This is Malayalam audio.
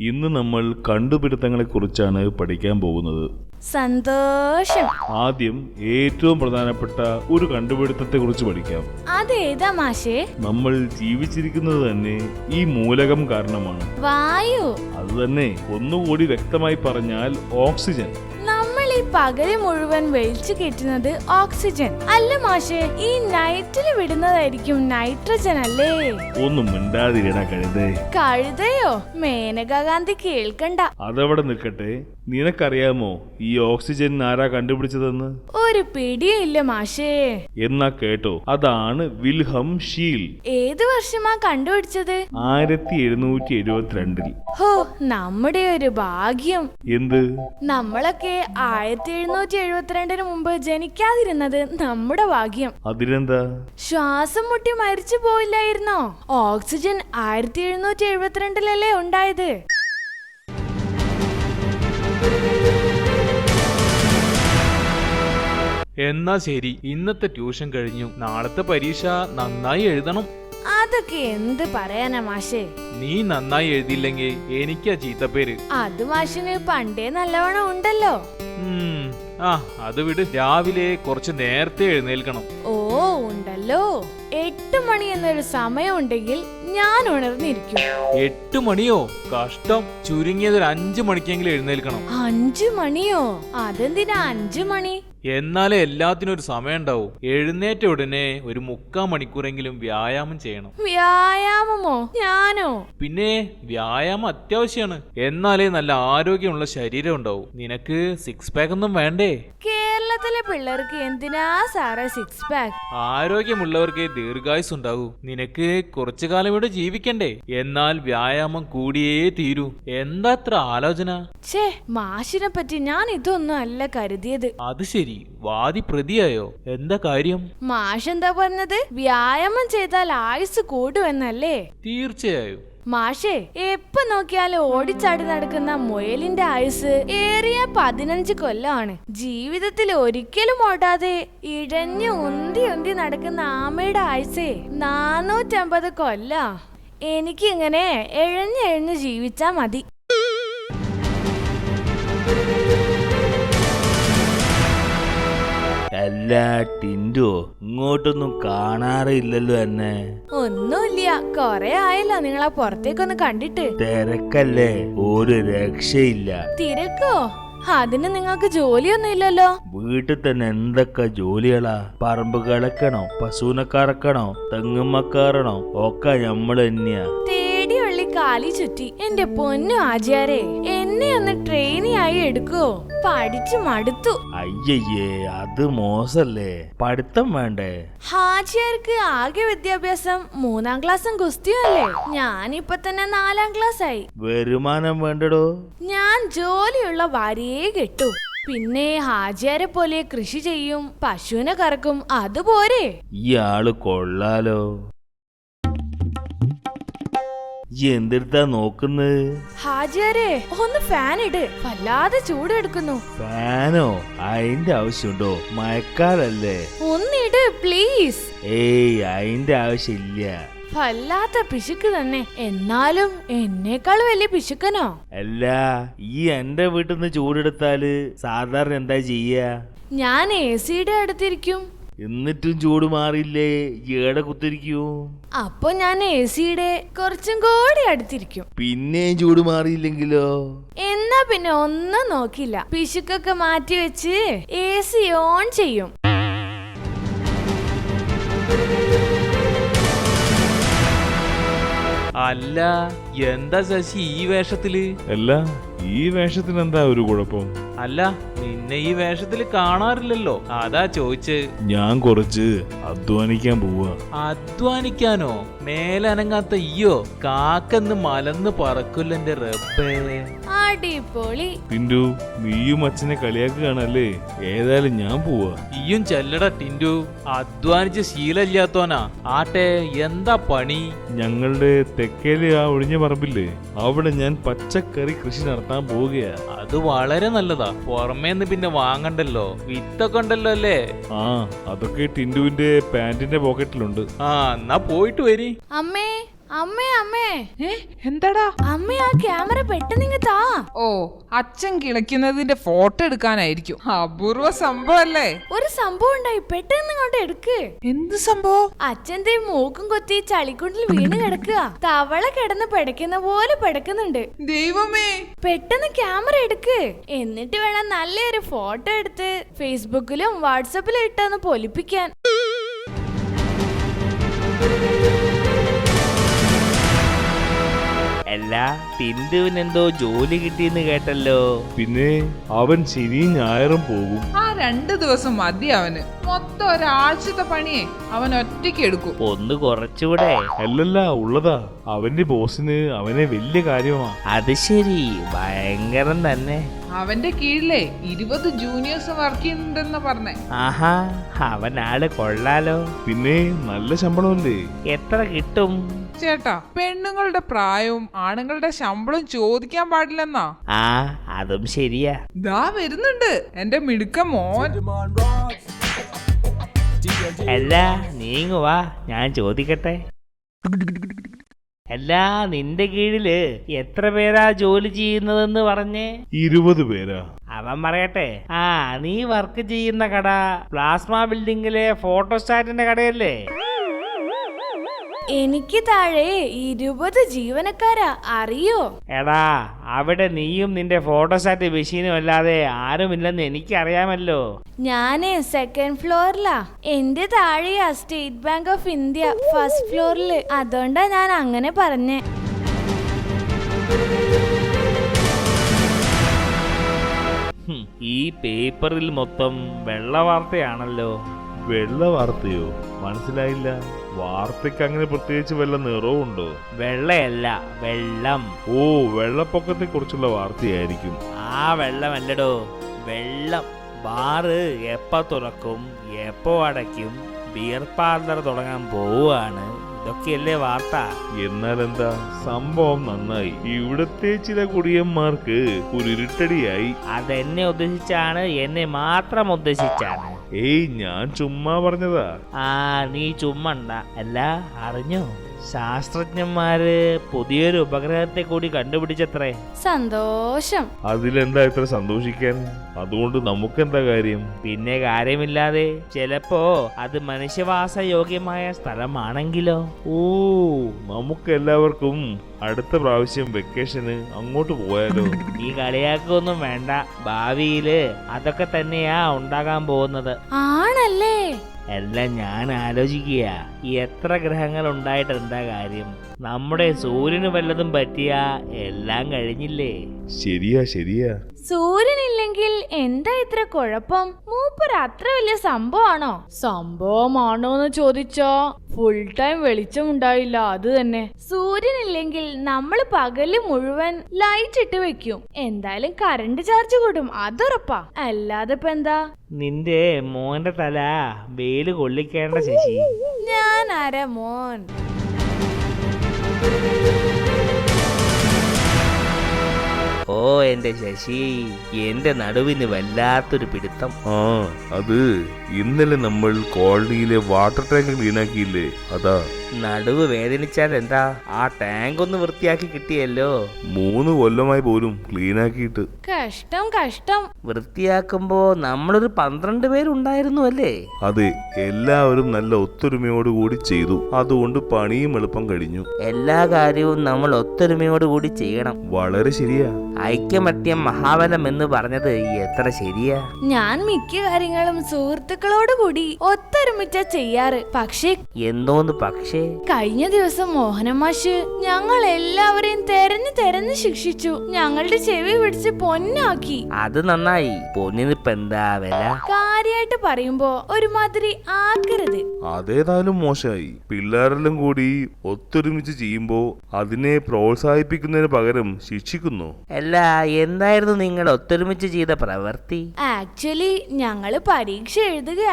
ഇന്ന് നമ്മൾ കണ്ടുപിടുത്തങ്ങളെ കുറിച്ചാണ് പഠിക്കാൻ പോകുന്നത്. സന്തോഷം. ആദ്യം ഏറ്റവും പ്രധാനപ്പെട്ട ഒരു കണ്ടുപിടുത്തത്തെ കുറിച്ച് പഠിക്കാം. അതേതാ മാഷേ? നമ്മൾ ജീവിച്ചിരിക്കുന്നത് തന്നെ ഈ മൂലകം കാരണമാണ്. വായു. അത് തന്നെ. ഒന്നുകൂടി വ്യക്തമായി പറഞ്ഞാൽ ഓക്സിജൻ. നമ്മൾ ഈ പകല് മുഴുവൻ വലിച്ചു കയറ്റുന്നത് ഓക്സിജൻ അല്ല മാഷേ, ഈ നൈറ്റിൽ വിടുന്നതായിരിക്കും നൈട്രജൻ അല്ലേ? ഒന്നും മിണ്ടാതിരിടാ കഴുതേ. കഴുതയോ? മേനകാ ഗാന്ധി കേൾക്കണ്ട. അതവിടെ നിൽക്കട്ടെ. നിനക്കറിയാമോ ഈ ഓക്സിജൻ ആരാ കണ്ടുപിടിച്ചതെന്ന്? ഒരു പിടിയില്ല മാഷേ. എന്നാ കേട്ടോ, അതാണ് വിൽഹം ഷീൽ. ഏത് വർഷമാ കണ്ടുപിടിച്ചത്? 1772. ഹോ, നമ്മുടെ ഒരു ഭാഗ്യം. എന്ത്? നമ്മളൊക്കെ 1772 മുമ്പ് ജനിക്കാതിരുന്നത് നമ്മുടെ ഭാഗ്യം. അതിനെന്താ? ശ്വാസം മുട്ടി മരിച്ചു പോയില്ലായിരുന്നോ? ഓക്സിജൻ 1772 ഉണ്ടായത്. എന്നാ ശരി, ഇന്നത്തെ ട്യൂഷൻ കഴിഞ്ഞു. നാളത്തെ പരീക്ഷ നന്നായി എഴുതണം. അതൊക്കെ എന്ത് പറയാനാ മാഷേ? നീ നന്നായി എഴുതിയില്ലെങ്കിൽ എനിക്കാ ചീത്തപ്പേര്. അത് മാഷിന് പണ്ടേ നല്ലവണ്ണം ഉണ്ടല്ലോ. അത് വിട്. രാവിലെ കുറച്ച് നേരത്തെ എഴുന്നേൽക്കണം. ഓ ഉണ്ടല്ലോ. 8 മണി എന്നൊരു സമയം ഉണ്ടെങ്കിൽ ഞാൻ ഉണർന്നിരിക്കും. 8 മണിയോ? കഷ്ടം. ചുരുങ്ങിയത് ഒരു 5 മണിക്കെങ്കിലും എഴുന്നേൽക്കണം. 5 മണിയോ? അതെന്തിനാ 5 മണി? എന്നാലേ എല്ലാത്തിനും ഒരു സമയം ഉണ്ടാവും. എഴുന്നേറ്റ ഉടനെ ഒരു 3/4 മണിക്കൂറെങ്കിലും വ്യായാമം ചെയ്യണം. വ്യായാമമോ? ഞാനോ? പിന്നെ വ്യായാമം അത്യാവശ്യമാണ്. എന്നാലേ നല്ല ആരോഗ്യമുള്ള ശരീരം ഉണ്ടാവും. നിനക്ക് 6 പാക്ക് ഒന്നും വേണ്ടേ? കേരളത്തിലെ പിള്ളേർക്ക് എന്തിനാ സാറേ 6 പാക്ക്? ആരോഗ്യമുള്ളവർക്ക് ദീർഘായുസ് ഉണ്ടാകൂ. നിനക്ക് കുറച്ചു കാലം ഇവിടെ ജീവിക്കണ്ടേ? എന്നാൽ വ്യായാമം കൂടിയേ തീരൂ. എന്താ അത്ര ആലോചന? ഛേ, മാഷിനെ പറ്റി ഞാൻ ഇതൊന്നും അല്ല കരുതിയത്. അത് ശരി, വാദി പ്രതിയായോ? എന്താ കാര്യം? മാഷ് എന്താ പറഞ്ഞത്? വ്യായാമം ചെയ്താൽ ആയുസ് കൂടുമെന്നല്ലേ? തീർച്ചയായും. മാഷേ, എപ്പോ നോക്കിയാലും ഓടിച്ചാടി നടക്കുന്ന മുയലിന്റെ ആയുസ് ഏറിയ 15 കൊല്ലമാണ്. ജീവിതത്തിൽ ഒരിക്കലും ഓടാതെ ഇഴഞ്ഞു ഉന്തി നടക്കുന്ന ആമയുടെ ആയുസേ 450 കൊല്ലാ. എനിക്കിങ്ങനെ എഴഞ്ഞെഴഞ്ഞ് ജീവിച്ചാ മതി. അല്ല ടിൻഡോ, ഇങ്ങോട്ടൊന്നും കാണാറില്ലല്ലോ എന്നെ. ഒന്നുമില്ല, കൊറേ ആയല്ലോ നിങ്ങളെ പുറത്തേക്കൊന്ന് കണ്ടിട്ട്. തിരക്കല്ലേ, ഒരു രക്ഷയില്ല. തിരക്കോ? അതിന് നിങ്ങൾക്ക് ജോലിയൊന്നും ഇല്ലല്ലോ. വീട്ടിൽ തന്നെ എന്തൊക്കെ ജോലികളാ. പറമ്പ് കിളക്കണോ, പശുവിനെ കറക്കണോ, തെങ്ങുമ്മ കയറണോ, ഒക്കെ നമ്മള് തന്നെയാ. തേടിയുള്ളി കാലി ചുറ്റി. എന്റെ പൊന്നു ആചാരേ, എന്നെ ഒന്ന് ട്രെയിനിയായി എടുക്കുവോ? പഠിച്ചു മടുത്തു. അയ്യയ്യേ, അത് മോശല്ലേ. പഠിത്തം വേണ്ടേ? ഹാജിയാർക്ക് ആകെ വിദ്യാഭ്യാസം 3-ാം ക്ലാസ്സും ഗുസ്തിയും അല്ലേ? ഞാനിപ്പൊ തന്നെ 4-ാം ക്ലാസ് ആയി. വരുമാനം വേണ്ടടോ. ഞാൻ ജോലിയുള്ള ഭാര്യയെ കെട്ടു. പിന്നെ ഹാജിയാരെ പോലെ കൃഷി ചെയ്യും, പശുവിനെ കറക്കും. അതുപോരെ? ഈ ആള് കൊള്ളാലോ. എന്തെടുത്താ നോക്കുന്നത്? ഹാജിയാരെ, ഒന്ന് ഫാൻ ഇട്. വല്ലാതെ ചൂടെടുക്കുന്നു. ഫാനോ? അതിന്റെ ആവശ്യമുണ്ടോ? മഴക്കാലല്ലേ. ഒന്നിട് പ്ലീസ്. ഏയ്, അതിന്റെ ആവശ്യമില്ല. വല്ലാത്ത പിശുക്ക് തന്നെ. എന്നാലും എന്നേക്കാൾ വലിയ പിശുക്കനോ? അല്ല, ഈ എന്റെ വീട്ടിൽ നിന്ന് ചൂടെടുത്താല് സാധാരണ എന്താ ചെയ്യാ? ഞാൻ AC-യുടെ അടുത്തിരിക്കും. എന്നിട്ടും ചൂട് മാറിയില്ലേ? ഏടെ കുത്തിരിക്കൂ? അപ്പൊ ഞാൻ AC-യുടെ കുറച്ചും കൂടി അടുത്തിരിക്കും. പിന്നെയും ചൂട് മാറിയില്ലെങ്കിലോ? എന്നാ പിന്നെ ഒന്നും നോക്കില്ല, പിശുക്കൊക്കെ മാറ്റി വെച്ച് AC ഓൺ ചെയ്യും. അല്ല, എന്താ ശശി ഈ വേഷത്തില്? അല്ല, ഈ വേഷത്തിന് എന്താ ഒരു കുഴപ്പം? അല്ല, നിന്നെ ഈ വേഷത്തില് കാണാറില്ലല്ലോ, അതാ ചോദിച്ച്. ഞാൻ കുറച്ച് അധ്വാനിക്കാൻ പോവാ. അധ്വാനിക്കാനോ? മേലനങ്ങാത്ത ഈയോ കാക്കെന്ന് മലന്ന് പറക്കില്ലെന്റെ റബ്ബേ. അടിപൊളി. ടിൻഡു, നീയും അച്ഛനെ കളിയാക്കുകയാണല്ലേ. ഏതായാലും ഞാൻ പോവാ. ഈയും ചെല്ലട ടിൻഡു. അധ്വാനിച്ച് ശീലമില്ലാത്തോനാ. ആട്ടെ, എന്താ പണി? ഞങ്ങളുടെ തെക്കേലെ ആ ഒഴിഞ്ഞ പറമ്പില്ലേ, അവിടെ ഞാൻ പച്ചക്കറി കൃഷി നടത്താൻ പോവുകയാ. അത് വളരെ നല്ലതാ. പുറമേന്ന് പിന്നെ വാങ്ങണ്ടല്ലോ, വിത്തൊക്കെ ഉണ്ടല്ലോ അല്ലേ? ആ, അതൊക്കെ ടിൻഡുവിന്റെ പാന്റിന്റെ പോക്കറ്റിലുണ്ട്. എന്നാ പോയിട്ട് വരി. അമ്മേ, അമ്മേ അമ്മേ എന്താടാ? അമ്മേ, ആ ക്യാമറ പെട്ടെന്ന് താ. ഓ, അച്ഛൻ കിളയ്ക്കുന്നതിന്റെ ഫോട്ടോ എടുക്കാനായിരിക്കും. അപൂർവ സംഭവല്ലേ? ഒരു സംഭവം ഉണ്ടായി, പെട്ടെന്ന് ഇങ്ങോട്ട് എടുക്ക്. എന്ത് സംഭവം? അച്ഛന്റെ മൂക്കും കൊത്തി ചളിക്കുണ്ടിൽ വീണ് കിടക്കുക. തവള കിടന്ന് പിടയ്ക്കുന്ന പോലെ പിടക്കുന്നുണ്ട്. ദൈവമേ! പെട്ടെന്ന് ക്യാമറ എടുക്ക്. എന്നിട്ട് വേണം നല്ലൊരു ഫോട്ടോ എടുത്ത് ഫേസ്ബുക്കിലും വാട്സപ്പിലും ഇട്ടൊന്ന് പൊലിപ്പിക്കാൻ. അല്ല, ടിന്റുവിനെന്തോ ജോലി കിട്ടിയെന്ന് കേട്ടല്ലോ. പിന്നെ അവൻ ശനിയും ഞായറും പോകും. ആ 2 ദിവസം മതി അവന്. മൊത്തം ഒരാഴ്ചത്തെ പണിയെ അവൻ ഒറ്റയ്ക്ക് എടുക്കും. ഒന്ന് കുറച്ചുകൂടെ. അല്ലല്ല, ഉള്ളതാ. അവന്റെ ബോസിന് അവനെ വലിയ കാര്യമാ. അത് ശരി, ഭയങ്കരം തന്നെ. അവന്റെ കീഴിലെ 20 ജൂനിയേഴ്സ് വർക്ക് ചെയ്യുന്നുണ്ടെന്ന് പറഞ്ഞേ. ആഹാ, അവനാള് കൊള്ളാലോ. പിന്നെ നല്ല ശമ്പളമല്ലേ? എത്ര കിട്ടും? ചേട്ടാ, പെണ്ണുങ്ങളുടെ പ്രായവും ആണുങ്ങളുടെ ശമ്പളം ചോദിക്കാൻ പാടില്ലെന്നാ. ആ, അതും ശരിയാ. ദാ വരുന്നുണ്ട് എന്റെ മിടുക്ക മോൻ. അല്ല, നീങ്ങുവാ, ഞാൻ ചോദിക്കട്ടെ. അല്ല, നിന്റെ കീഴില് എത്ര പേരാ ജോലി ചെയ്യുന്നതെന്ന് പറഞ്ഞേ? 20 പേരാ. അവൻ പറയട്ടെ. ആ, നീ വർക്ക് ചെയ്യുന്ന കട പ്ലാസ്മ ബിൽഡിങ്ങിലെ ഫോട്ടോസ്റ്റാറ്റിന്റെ കടയല്ലേ? എനിക്ക് താഴെ 20 ജീവനക്കാരാ, അറിയോ? എടാ, അവിടെ നീയും നിന്റെ ഫോട്ടോസ്റ്റാറ്റ് മെഷീനും അല്ലാതെ ആരുമില്ലെന്ന് എനിക്കറിയാമല്ലോ. ഞാന് 2nd ഫ്ലോറിലാ. എന്റെ താഴെയാ State Bank of India 1st ഫ്ലോറില്. അതുകൊണ്ടാ ഞാൻ അങ്ങനെ പറഞ്ഞേ. ഈ പേപ്പറിൽ മൊത്തം വെള്ള വാർത്തയാണല്ലോ. വെള്ള വാർത്തയോ? മനസ്സിലായില്ല. വാർത്തയ്ക്ക് അങ്ങനെ പ്രത്യേകിച്ച് വല്ല നിറവും ഉണ്ടോ? വെള്ളയല്ല, വെള്ളം. ഓ, വെള്ളപ്പൊക്കത്തെ കുറിച്ചുള്ള വാർത്തയായിരിക്കും. ആ വെള്ളമല്ലടോ, വെള്ളം. ബാറ് എപ്പോ തുറക്കും, എപ്പോ അടയ്ക്കും, ബിയർ പാർലർ തുടങ്ങാൻ പോവുകയാണ്, ഇതൊക്കെയല്ലേ വാർത്ത. എന്നാൽ എന്താ സംഭവം? നന്നായി. ഇവിടത്തെ ചില കുടിയന്മാർക്ക് ഒരു ഇരുട്ടടിയായി. അതെന്നെ ഉദ്ദേശിച്ചാണ്, എന്നെ മാത്രം ഉദ്ദേശിച്ചാണ്. ഏയ്, ഞാൻ ചുമ്മാ പറഞ്ഞതാ. ആ, നീ ചുമ്മണ്ട. അല്ല, അറിഞ്ഞോ, ശാസ്ത്രജ്ഞന്മാര് പുതിയൊരു ഉപഗ്രഹത്തെ കൂടി കണ്ടുപിടിച്ചത്രേ. സന്തോഷം. അതിലെന്താ ഇത്ര സന്തോഷിക്കാൻ? അതുകൊണ്ട് നമുക്കെന്താ കാര്യം? പിന്നെ കാര്യമില്ലാതെ, ചിലപ്പോ അത് മനുഷ്യവാസ യോഗ്യമായ സ്ഥലമാണെങ്കിലോ? ഓ, നമുക്ക് എല്ലാവർക്കും അടുത്ത പ്രാവശ്യം വെക്കേഷന് അങ്ങോട്ട് പോയാലോ? ഈ കളിയാക്കൊന്നും വേണ്ട. ഭാവിയില് അതൊക്കെ തന്നെയാ ഉണ്ടാകാൻ പോകുന്നത്. ആണല്ലേ? എല്ലാം ഞാൻ ആലോചിക്കുക, എത്ര ഗ്രഹങ്ങൾ ഉണ്ടായിട്ട് എന്താ കാര്യം? നമ്മുടെ സൂര്യന് വല്ലതും പറ്റിയാ എല്ലാം കഴിഞ്ഞില്ലേ? ശരിയാ ശരിയാ. സൂര്യനില്ലെങ്കിൽ എന്താ ഇത്ര കുഴപ്പം? മൂപ്പർ അത്ര വലിയ സംഭവമാണോ? സംഭവമാണോന്ന് ചോദിച്ചോ ഫുൾ ടൈം വെളിച്ചം ഉണ്ടായില്ല, അത് തന്നെ. സൂര്യനില്ലെങ്കിൽ നമ്മൾ പകല് മുഴുവൻ ലൈറ്റ് ഇട്ട് വെക്കും. എന്തായാലും കറണ്ട് ചാർജ് കൂടും, അതുറപ്പാ. അല്ലാതെ ഇപ്പൊ എന്താ? നിന്റെ മോന്റെ തല വെയില് കൊള്ളിക്കേണ്ട ശശി. ഞാൻ ആരാ മോൻ? ഓ, എന്റെ ശശി, എന്റെ നടുവിന് വല്ലാത്തൊരു പിടുത്തം. ആ, അത് ഇന്നലെ നമ്മൾ കോളനിയിലെ വാട്ടർ ടാങ്ക് ക്ലീനാക്കിയില്ലേ, അതാ. നടുവ് വേദനിച്ചാൽ എന്താ? ആ ടാങ്ക് ഒന്ന് വൃത്തിയാക്കി കിട്ടിയല്ലോ. 3 കൊല്ലമായി പോലും ക്ലീനാക്കിയിട്ട്. കഷ്ടം കഷ്ടം. വൃത്തിയാക്കുമ്പോ നമ്മളൊരു 12 പേരുണ്ടായിരുന്നു അല്ലേ? അതെ, എല്ലാവരും നല്ല ഒത്തൊരുമയോടുകൂടി ചെയ്തു. അതുകൊണ്ട് പണിയും എളുപ്പം കഴിഞ്ഞു. എല്ലാ കാര്യവും നമ്മൾ ഒത്തൊരുമയോടുകൂടി ചെയ്യണം. വളരെ ശരിയാ. ഐക്യമത്യം മഹാബലം എന്ന് പറഞ്ഞത് എത്ര ശരിയാ. ഞാൻ മിക്ക കാര്യങ്ങളും സുഹൃത്തുക്കളോട് കൂടി ഒത്തൊരുമിച്ച ചെയ്യാറ്. പക്ഷേ എന്തോന്ന് പക്ഷേ? കഴിഞ്ഞ ദിവസം മോഹനമാഷ് ഞങ്ങൾ എല്ലാവരെയും തെരഞ്ഞു ശിക്ഷിച്ചു. ഞങ്ങളുടെ ചെവി പിടിച്ച് പൊന്നാക്കി. അത് നന്നായി. പൊന്നിനിപ്പ എന്താ വില? കാര്യായിട്ട് പറയുമ്പോ ഒരുമാതിരി ആക്കരുത്. അതേതായാലും മോശമായി. പിള്ളേരെല്ലാം കൂടി ഒത്തൊരുമിച്ച് ചെയ്യുമ്പോ അതിനെ പ്രോത്സാഹിപ്പിക്കുന്നതിന് പകരം ശിക്ഷിക്കുന്നു. അല്ല, എന്തായിരുന്നു നിങ്ങൾ ഒത്തൊരുമിച്ച് ചെയ്ത പ്രവൃത്തി? ആക്ച്വലി ഞങ്ങള് പരീക്ഷ എഴുതുക